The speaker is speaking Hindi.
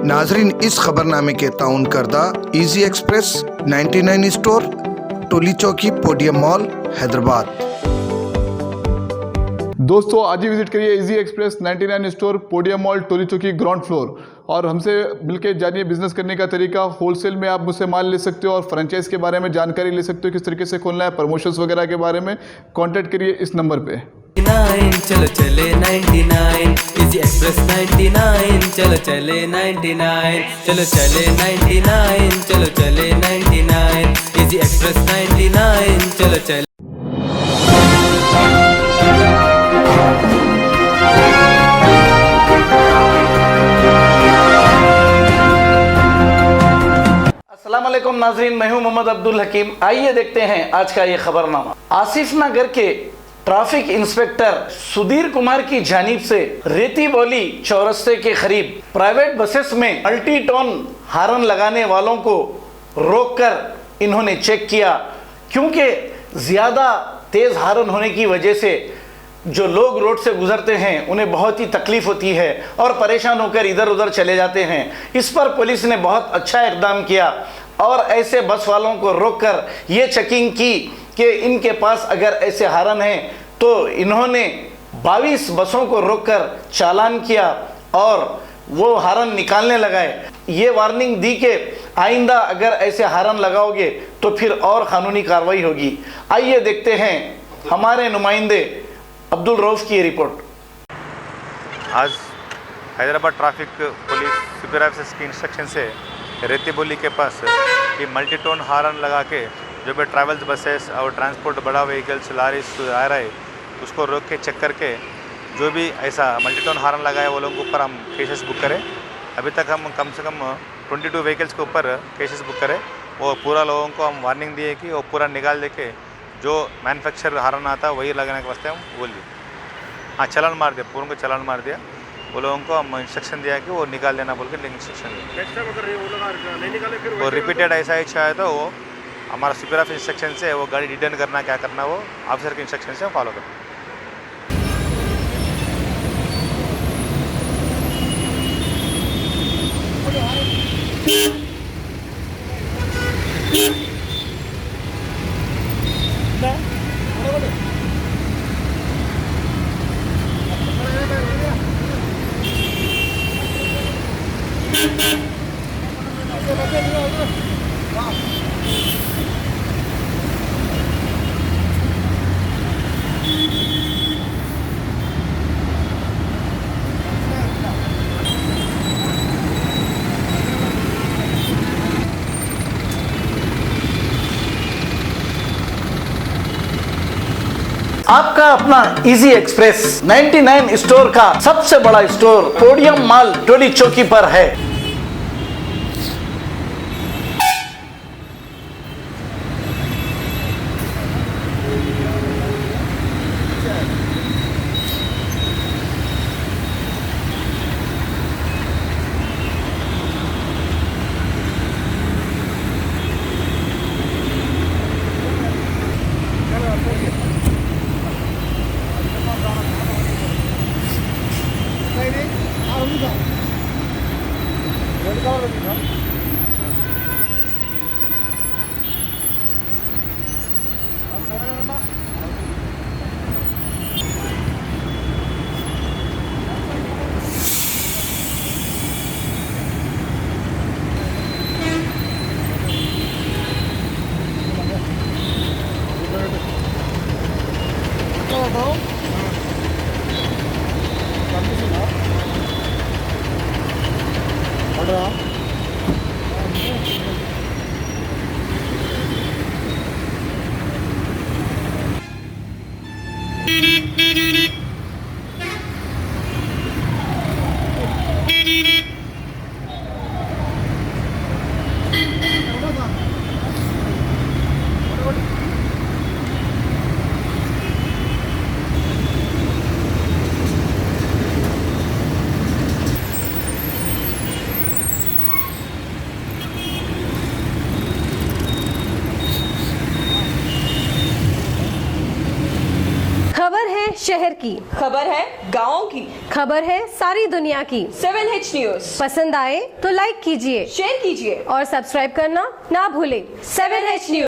नाजरीन, इस खबरनामे के ताउन करदा इजी एक्सप्रेस 99 स्टोर, टोली चौकी, पोडियम मॉल, हैदराबाद। दोस्तों, आज ही विजिट करिए easy express 99 store, podium mall, Toli Chowki, ground floor, और हमसे मिलकर जानिए बिजनेस करने का तरीका। होलसेल में आप मुझसे माल ले सकते हो और फ्रेंचाइज के बारे में जानकारी ले सकते हो, किस तरीके से खोलना है, प्रमोशंस वगैरह के बारे में। कांटेक्ट करिए इस नंबर पे। चलो चले 99 इजी एक्सप्रेस 99, चलो चले 99, चलो चले 99, चलो चले 99 इजी एक्सप्रेस 99, चलो चले। अस्सलाम वालेकुम नाजरीन, मैं हूं मोहम्मद अब्दुल हकीम। आइए देखते हैं आज का ये खबरनामा। आसिफ नगर के ट्रैफिक इंस्पेक्टर सुधीर कुमार की जानिब से रेती बोली चौरस्ते के करीब प्राइवेट बसेस में मल्टी टोन हार्न लगाने वालों को रोककर इन्होंने चेक किया, क्योंकि ज़्यादा तेज़ हार्न होने की वजह से जो लोग रोड से गुजरते हैं उन्हें बहुत ही तकलीफ होती है और परेशान होकर इधर उधर चले जाते हैं। इस पर पुलिस ने बहुत अच्छा इक़दाम किया और ऐसे बस वालों को रोककर ये चेकिंग की कि इनके पास अगर ऐसे हार्न हैं, तो इन्होंने 22 बसों को रोककर चालान किया और वो हार्न निकालने लगाए। ये वार्निंग दी कि आइंदा अगर ऐसे हार्न लगाओगे तो फिर और क़ानूनी कार्रवाई होगी। आइए देखते हैं हमारे नुमाइंदे अब्दुल रऊफ़ की रिपोर्ट। आज Hyderabad traffic police super officers की इंस्ट्रक्शन से रेती बोली के पास ये मल्टी टोन हार्न लगा के जो भी ट्रैवल्स बसेस और ट्रांसपोर्ट बड़ा व्हीकल्स लारीज आ रहा है उसको रोक के चेक करके जो भी ऐसा मल्टी टोन हार्न लगाए वो लोगों के ऊपर हम केसेस बुक करें। अभी तक हम कम से कम 22 व्हीकल्स के ऊपर केसेस बुक करें। वो पूरा लोगों को हम वार्निंग दिए कि वो पूरा निकाल दे के जो मैन्युफैक्चर हार्न आता है वही लगाने के वास्ते हम बोलिए। हाँ, चालान मार दिया, पूर्ण को चालान मार दिया। वो लोगों को हम इंस्ट्रक्शन दिया कि वो निकाल देना बोल के इंस्ट्रक्शन दिया। वो रिपीटेड ऐसा ही चाहे तो वो हमारा सुपर ऑफ इंस्ट्रक्शन से वो गाड़ी रिटर्न करना क्या करना वो ऑफिसर के इंस्ट्रक्शन से फॉलो करना। आपका अपना इजी एक्सप्रेस 99 स्टोर का सबसे बड़ा स्टोर पोडियम मॉल, टोली चौकी पर है। की, खबर है गाँव की, खबर है सारी दुनिया की। 7H न्यूज पसंद आए तो लाइक कीजिए, शेयर कीजिए और सब्सक्राइब करना ना भूलें। 7H news.